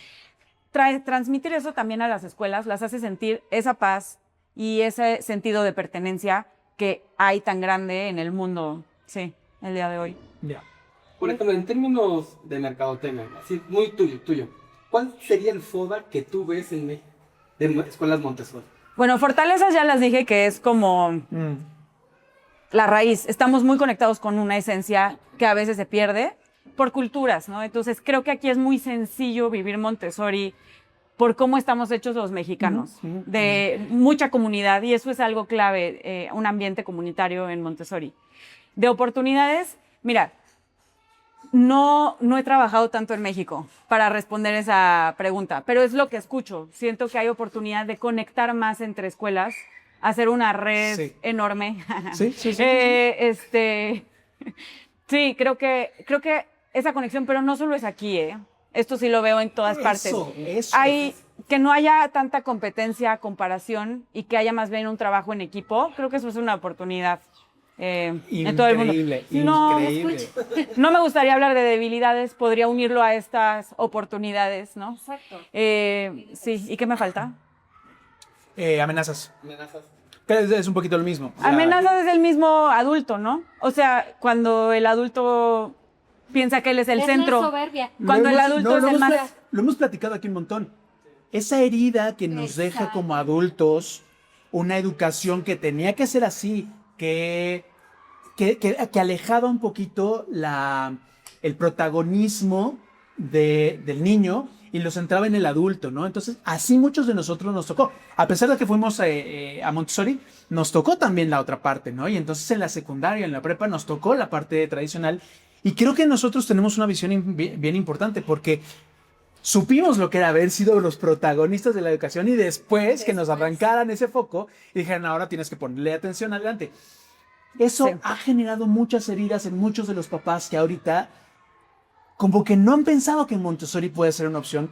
Transmitir eso también a las escuelas, las hace sentir esa paz y ese sentido de pertenencia que hay tan grande en el mundo, sí, el día de hoy. Ya. Por ejemplo, en términos de mercadotecnia, así muy tuyo, ¿cuál sería el FODA que tú ves en México de escuelas Montessori? Bueno, fortalezas ya las dije que es como la raíz. Estamos muy conectados con una esencia que a veces se pierde por culturas, ¿no? Entonces creo que aquí es muy sencillo vivir Montessori por cómo estamos hechos los mexicanos, de mucha comunidad, y eso es algo clave, un ambiente comunitario en Montessori. De oportunidades, mira, no he trabajado tanto en México para responder esa pregunta, pero es lo que escucho. Siento que hay oportunidad de conectar más entre escuelas, hacer una red Sí. enorme. Sí. Sí, creo que esa conexión, pero no solo es aquí, Esto sí lo veo en todas partes. Eso. Hay que no haya tanta competencia, comparación y que haya más bien un trabajo en equipo. Creo que eso es una oportunidad en todo el mundo. Increíble. No me gustaría hablar de debilidades, podría unirlo a estas oportunidades, ¿no? Exacto. Sí, ¿y qué me falta? Amenazas. ¿Amenazas? Que es un poquito lo mismo. O sea, Amenazas es el mismo adulto, ¿no? O sea, cuando el adulto piensa que él es el Es centro. la soberbia. Cuando el adulto es el más... Lo hemos platicado aquí un montón. Esa herida que nos deja Exacto. como adultos, una educación que tenía que ser así, que alejaba un poquito el protagonismo del niño y lo centraba en el adulto, ¿no? Entonces, así muchos de nosotros nos tocó. A pesar de que fuimos a Montessori, nos tocó también la otra parte, ¿no? Y entonces en la secundaria, en la prepa, nos tocó la parte tradicional. Y creo que nosotros tenemos una visión bien importante porque supimos lo que era haber sido los protagonistas de la educación y después que nos arrancaran ese foco y dijeran, ahora tienes que ponerle atención adelante. Eso Sí. ha generado muchas heridas en muchos de los papás que ahorita como que no han pensado que Montessori puede ser una opción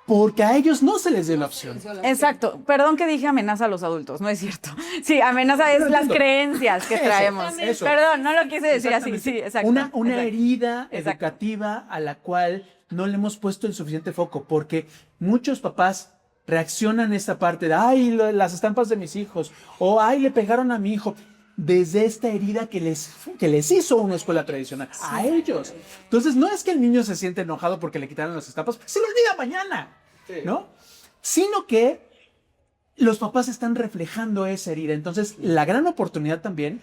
porque a ellos no se les dio la opción. Exacto. Perdón que dije amenaza a los adultos, no es cierto. Sí, amenaza es Pero las entiendo. creencias que Eso, traemos. eso. Perdón, no lo quise decir así. Exactamente. Sí, exacto. Una exacto. herida Exacto. educativa a la cual no le hemos puesto el suficiente foco, porque muchos papás reaccionan a esta parte de, ay, las estampas de mis hijos, o ay, le pegaron a mi hijo, desde esta herida que les hizo una escuela tradicional, a ellos. Entonces, no es que el niño se siente enojado porque le quitaron las estampas, se lo olvida mañana, ¿no? Sino que los papás están reflejando esa herida. Entonces, la gran oportunidad también,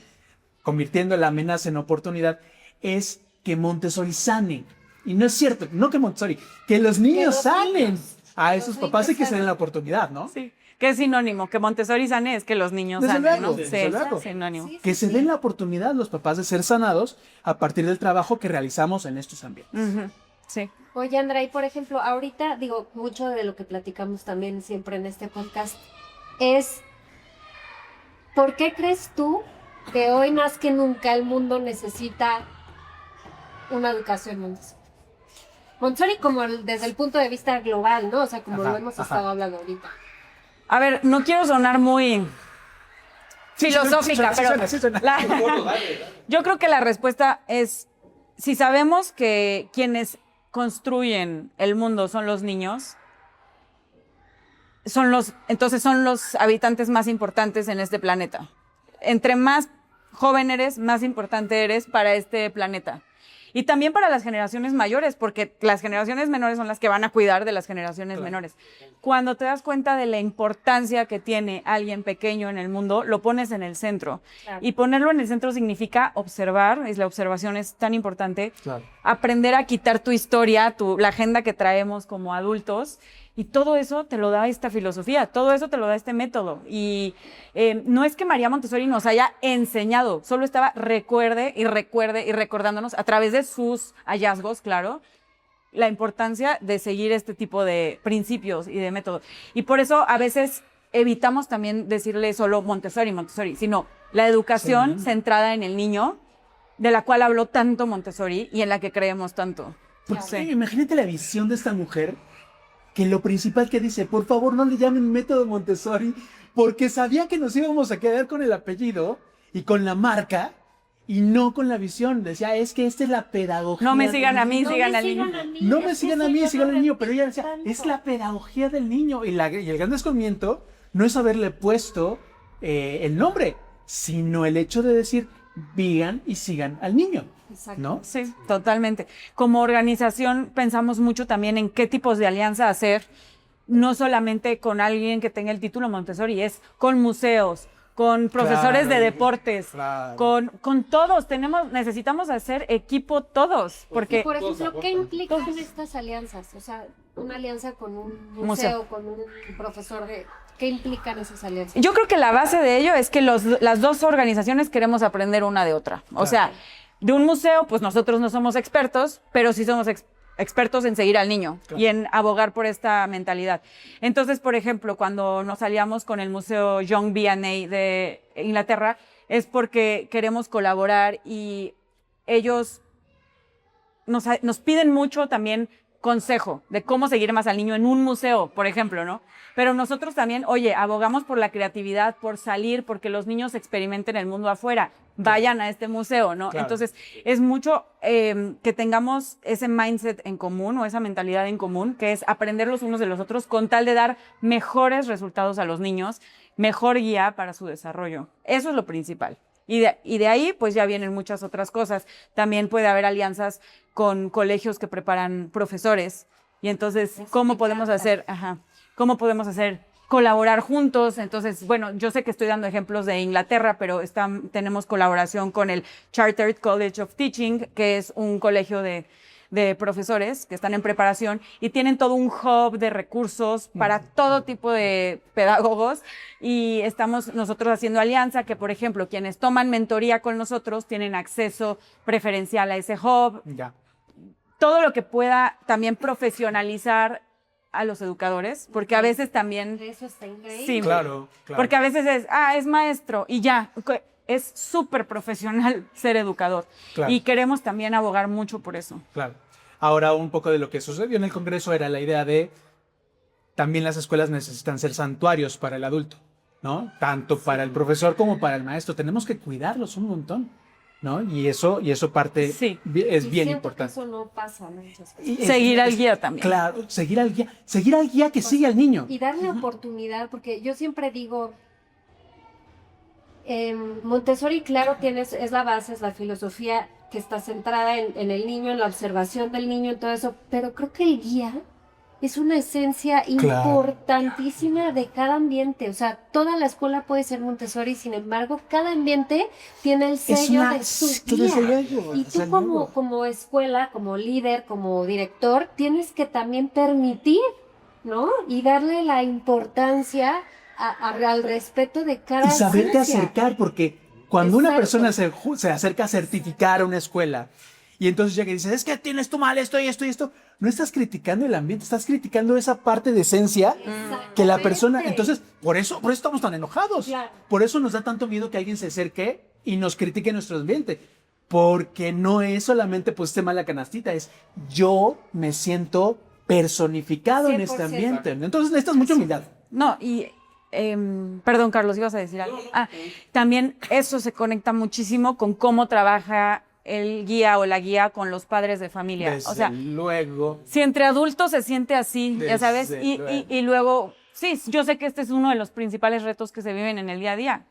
convirtiendo la amenaza en oportunidad, es que Montessori sane. Y no es cierto, no que Montessori, que los niños sanen a esos papás y que se den la oportunidad, ¿no? Sí. ¿Qué es sinónimo? Que Montessori sane es que los niños Desde sanen, luego, ¿no? desde luego. Sí, sinónimo. Sí, Que se den la oportunidad los papás de ser sanados a partir del trabajo que realizamos en estos ambientes. Ujú, sí. Oye, Andrea, y por ejemplo, ahorita, digo, mucho de lo que platicamos también siempre en este podcast es, ¿por qué crees tú que hoy más que nunca el mundo necesita una educación Montessori? Montessori como desde el punto de vista global, ¿no? O sea, como lo hemos estado hablando ahorita. A ver, no quiero sonar muy filosófica, pero Sí suena. yo creo que la respuesta es, si sabemos que quienes construyen el mundo son los niños, entonces son los habitantes más importantes en este planeta. Entre más joven eres, más importante eres para este planeta. Y también para las generaciones mayores, porque las generaciones menores son las que van a cuidar de las generaciones menores. Cuando te das cuenta de la importancia que tiene alguien pequeño en el mundo, lo pones en el centro. Claro. Y ponerlo en el centro significa observar, la observación es tan importante, Claro. aprender a quitar tu historia, la agenda que traemos como adultos, y todo eso te lo da esta filosofía, todo eso te lo da este método. Y no es que María Montessori nos haya enseñado, solo estaba recuerde y recordándonos a través de sus hallazgos, claro, la importancia de seguir este tipo de principios y de métodos. Y por eso a veces evitamos también decirle solo Montessori, sino la educación centrada en el niño, de la cual habló tanto Montessori y en la que creemos tanto. Porque Sí. imagínate la visión de esta mujer, que lo principal que dice, por favor no le llamen método Montessori, porque sabía que nos íbamos a quedar con el apellido y con la marca y no con la visión. Decía, es que esta es la pedagogía. No me sigan del a mí, niño. sigan al niño. No me sigan a mí, sigan al niño. Pero ella decía, es la pedagogía del niño. Y el gran descubrimiento no es haberle puesto el nombre, sino el hecho de decir, vigan y sigan al niño. Exacto. ¿No? Sí, totalmente. Como organización pensamos mucho también en qué tipos de alianza hacer, no solamente con alguien que tenga el título Montessori, es con museos, con profesores de deportes, claro. con todos. Necesitamos hacer equipo todos, porque Por ejemplo, Todos ¿qué aportan. implican estas alianzas? O sea, una alianza con un museo, Museo. con un profesor de... ¿Qué implican esas alianzas? yo creo que la base de ello es que las dos organizaciones queremos aprender una de otra. O sea, de un museo, pues nosotros no somos expertos, pero sí somos expertos en seguir al niño y en abogar por esta mentalidad. Entonces, por ejemplo, cuando nos aliamos con el Museo Young V&A de Inglaterra, es porque queremos colaborar y ellos nos piden mucho también consejo de cómo seguir más al niño en un museo, por ejemplo, ¿no? Pero nosotros también, oye, abogamos por la creatividad, por salir, porque los niños experimenten el mundo afuera, vayan a este museo, ¿no? Claro. Entonces, es mucho que tengamos ese mindset en común o esa mentalidad en común, que es aprender los unos de los otros con tal de dar mejores resultados a los niños, mejor guía para su desarrollo. Eso es lo principal. Y de ahí, pues ya vienen muchas otras cosas. También puede haber alianzas con colegios que preparan profesores. Y entonces, ¿cómo podemos hacer? ¿Cómo podemos hacer? Colaborar juntos. Entonces, bueno, yo sé que estoy dando ejemplos de Inglaterra, pero tenemos colaboración con el Chartered College of Teaching, que es un colegio de profesores que están en preparación y tienen todo un hub de recursos para todo tipo de pedagogos y estamos nosotros haciendo alianza que, por ejemplo, quienes toman mentoría con nosotros tienen acceso preferencial a ese hub. Ya. Todo lo que pueda también profesionalizar a los educadores, porque a veces también... Eso está increíble. Sí, Claro. porque a veces es maestro y ya, es súper profesional ser educador. Claro. Y queremos también abogar mucho por eso. Claro. Ahora, un poco de lo que sucedió en el Congreso era la idea de también las escuelas necesitan ser santuarios para el adulto, ¿no? Tanto para el profesor como para el maestro. Tenemos que cuidarlos un montón, ¿no? Y eso parte es Y bien siento importante. que eso no pasa, ¿no? Muchas veces. Y Seguir al guía también. Claro, seguir al guía que sigue al niño. Y darle oportunidad, porque yo siempre digo, Montessori, claro, es la base, es la filosofía que está centrada en el niño, en la observación del niño, en todo eso, pero creo que el guía es una esencia importantísima de cada ambiente. O sea, toda la escuela puede ser Montessori, sin embargo, cada ambiente tiene el sello de su guía. Y tú como escuela, como líder, como director, tienes que también permitir, ¿no? Y darle la importancia al respeto de cada Y saberte esencia. acercar, porque cuando una Exacto. persona se acerca a certificar a una escuela y entonces llega y dice, es que tienes tú mal esto y esto y esto, no estás criticando el ambiente, estás criticando esa parte de esencia que la persona... Entonces, por eso estamos tan enojados. Claro. Por eso nos da tanto miedo que alguien se acerque y nos critique nuestro ambiente. Porque no es solamente pues este mala canastita, es yo me siento personificado en este 100%. ambiente. Entonces necesitas mucha humildad. No, y perdón, Carlos, ibas a decir algo. También eso se conecta muchísimo con cómo trabaja el guía o la guía con los padres de familia. Desde o sea, luego. si entre adultos se siente así, ya sabes, Desde y, luego. y luego, sí, yo sé que este es uno de los principales retos que se viven en el día a día,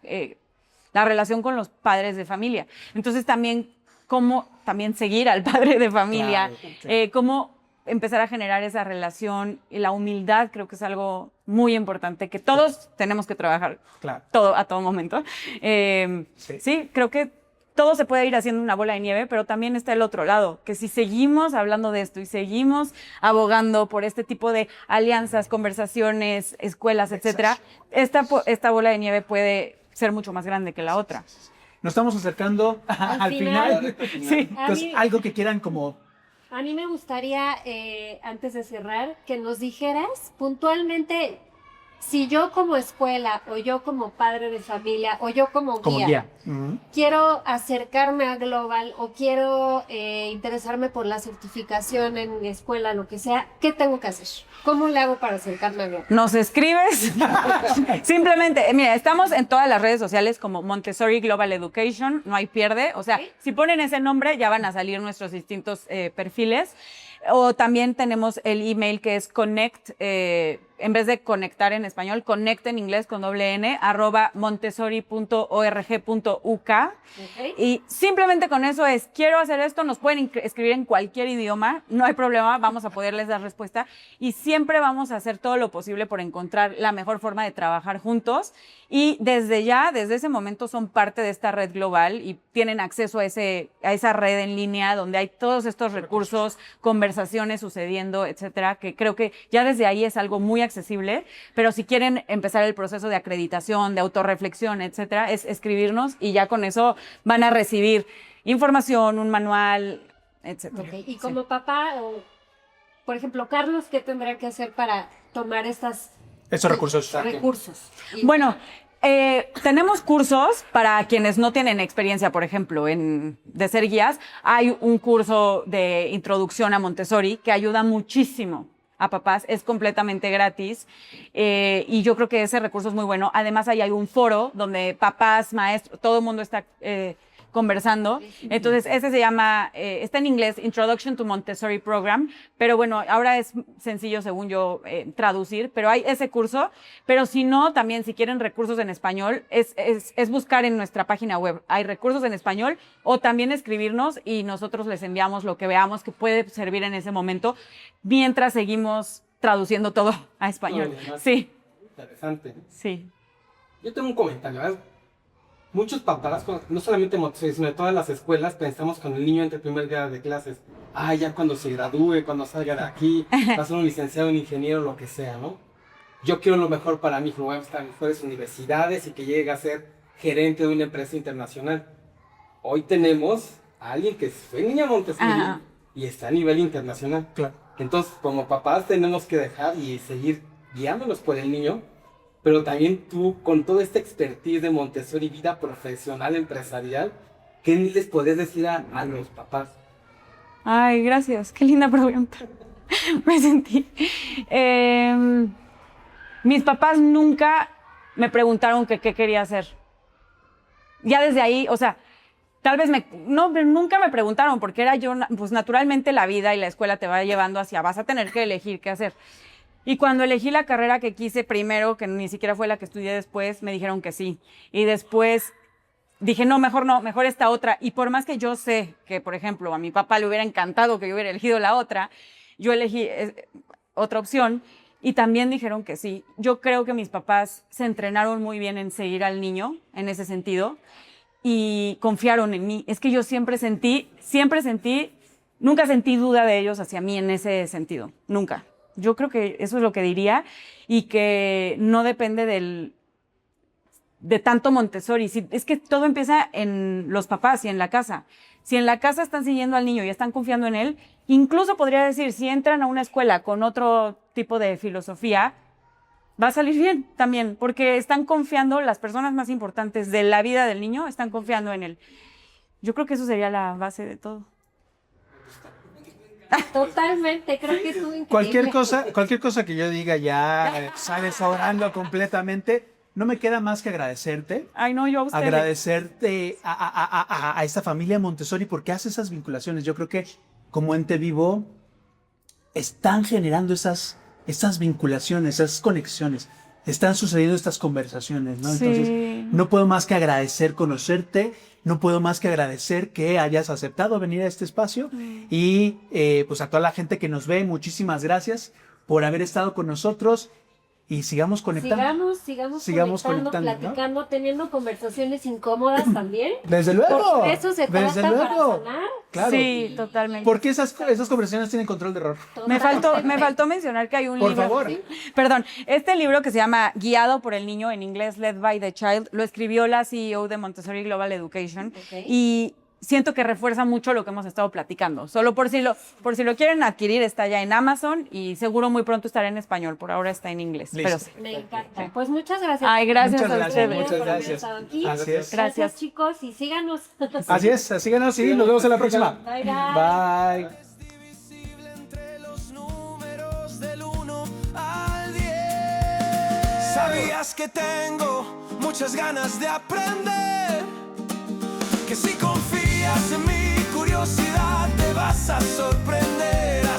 la relación con los padres de familia. Entonces también, cómo también seguir al padre de familia, Claro. cómo empezar a generar esa relación y la humildad creo que es algo muy importante que todos tenemos que trabajar Claro. a todo momento. Sí. Sí, creo que todo se puede ir haciendo una bola de nieve, pero también está el otro lado, que si seguimos hablando de esto y seguimos abogando por este tipo de alianzas, conversaciones, escuelas, etcétera, esta bola de nieve puede ser mucho más grande que la otra. Nos estamos acercando al final. Sí. A Entonces, mí- algo que quieran como... A mí me gustaría, antes de cerrar, que nos dijeras puntualmente si yo como escuela o yo como padre de familia o yo como guía, Ujú. quiero acercarme a Global o quiero interesarme por la certificación en mi escuela, lo que sea, ¿qué tengo que hacer? ¿Cómo le hago para acercarme a Global? Nos escribes. Simplemente, mira, estamos en todas las redes sociales como Montessori Global Education, no hay pierde. O sea, Ok. si ponen ese nombre ya van a salir nuestros distintos perfiles. O también tenemos el email que es connect, en vez de conectar en español, connect en inglés con doble n, @montessori.org.uk. ¿Ok? Y simplemente con eso es, quiero hacer esto, nos pueden escribir en cualquier idioma, no hay problema, vamos a poderles dar respuesta y siempre vamos a hacer todo lo posible por encontrar la mejor forma de trabajar juntos y desde ese momento son parte de esta red global y tienen acceso a esa red en línea donde hay todos estos recursos, conversaciones sucediendo, etcétera, que creo que ya desde ahí es algo muy accesible, pero si quieren empezar el proceso de acreditación, de autorreflexión, etcétera, es escribirnos y ya con eso van a recibir información, un manual, etcétera. Ok, y como papá, o, por ejemplo, Carlos, ¿qué tendrá que hacer para tomar Esos recursos. recursos? Y- Bueno, tenemos cursos para quienes no tienen experiencia, por ejemplo, de ser guías. Hay un curso de introducción a Montessori que ayuda muchísimo a papás, es completamente gratis y yo creo que ese recurso es muy bueno. Además, ahí hay un foro donde papás, maestros, todo el mundo está conversando. Entonces, ese se llama, está en inglés, Introduction to Montessori Program, pero bueno, ahora es sencillo, según yo, traducir, pero hay ese curso, pero si no, también si quieren recursos en español, es buscar en nuestra página web, hay recursos en español, o también escribirnos y nosotros les enviamos lo que veamos que puede servir en ese momento, mientras seguimos traduciendo todo a español. Todo lo demás. Sí, Interesante. sí. Yo tengo un comentario, ¿verdad? Muchos papás, no solamente en Montessori, sino en todas las escuelas, pensamos cuando el niño entra el primer día de clases, ya cuando se gradúe, cuando salga de aquí, va a ser un licenciado, un ingeniero, lo que sea, ¿no? Yo quiero lo mejor para mi hijo, voy a estar en mejores universidades y que llegue a ser gerente de una empresa internacional. Hoy tenemos a alguien que fue niña Montessori y está a nivel internacional. Claro. Entonces, como papás tenemos que dejar y seguir guiándolos por el niño, pero también tú, con toda esta expertise de Montessori, vida profesional, empresarial, ¿qué les podés decir a los papás? Ay, gracias. Qué linda pregunta. Me sentí. Mis papás nunca me preguntaron qué quería hacer. Ya desde ahí, o sea, tal vez nunca me preguntaron porque era yo, pues naturalmente la vida y la escuela te va llevando hacia, vas a tener que elegir qué hacer. Y cuando elegí la carrera que quise primero, que ni siquiera fue la que estudié después, me dijeron que sí. Y después dije, no, mejor esta otra. Y por más que yo sé que, por ejemplo, a mi papá le hubiera encantado que yo hubiera elegido la otra, yo elegí otra opción. Y también dijeron que sí. Yo creo que mis papás se entrenaron muy bien en seguir al niño, en ese sentido, y confiaron en mí. Es que yo siempre sentí, nunca sentí duda de ellos hacia mí en ese sentido, nunca. Yo creo que eso es lo que diría, y que no depende de tanto Montessori. Es que todo empieza en los papás y en la casa. Si en la casa están siguiendo al niño y están confiando en él, incluso podría decir, si entran a una escuela con otro tipo de filosofía, va a salir bien también, porque están confiando, las personas más importantes de la vida del niño están confiando en él. Yo creo que eso sería la base de todo. Totalmente, creo que estuvo increíble. Cualquier cosa que yo diga ya sales ahorrando completamente. No me queda más que agradecerte. Ay, no, yo a ustedes. Agradecerte a esta familia Montessori porque hace esas vinculaciones. Yo creo que como ente vivo están generando esas vinculaciones, esas conexiones. Están sucediendo estas conversaciones, ¿no? Sí. Entonces, no puedo más que agradecer conocerte. No puedo más que agradecer que hayas aceptado venir a este espacio. Y pues a toda la gente que nos ve, muchísimas gracias por haber estado con nosotros. Y sigamos conectando. Sigamos conectando, platicando, ¿no? Teniendo conversaciones incómodas también. Desde luego. Porque eso se trata para sanar. Claro. Sí, totalmente. Porque esas conversaciones tienen control de error. Me faltó mencionar que hay un libro. Por favor. ¿Sí? Perdón, este libro que se llama Guiado por el Niño, en inglés Led by the Child, lo escribió la CEO de Montessori Global Education. Okay. Y siento que refuerza mucho lo que hemos estado platicando. Solo por si lo quieren adquirir, está ya en Amazon y seguro muy pronto estará en español. Por ahora está en inglés. Listo. Pero sí. Me encanta. Pues muchas gracias. Ay, gracias Muchas a gracias, ustedes. muchas por haber gracias. estado aquí. Así es. Gracias. Chicos, y síganos. Así es, síganos y nos vemos en la próxima. Bye, bye. Bye. Entre los números del 1 al 10. ¿Sabías que tengo muchas ganas de aprender? Que si confías en mi curiosidad te vas a sorprender.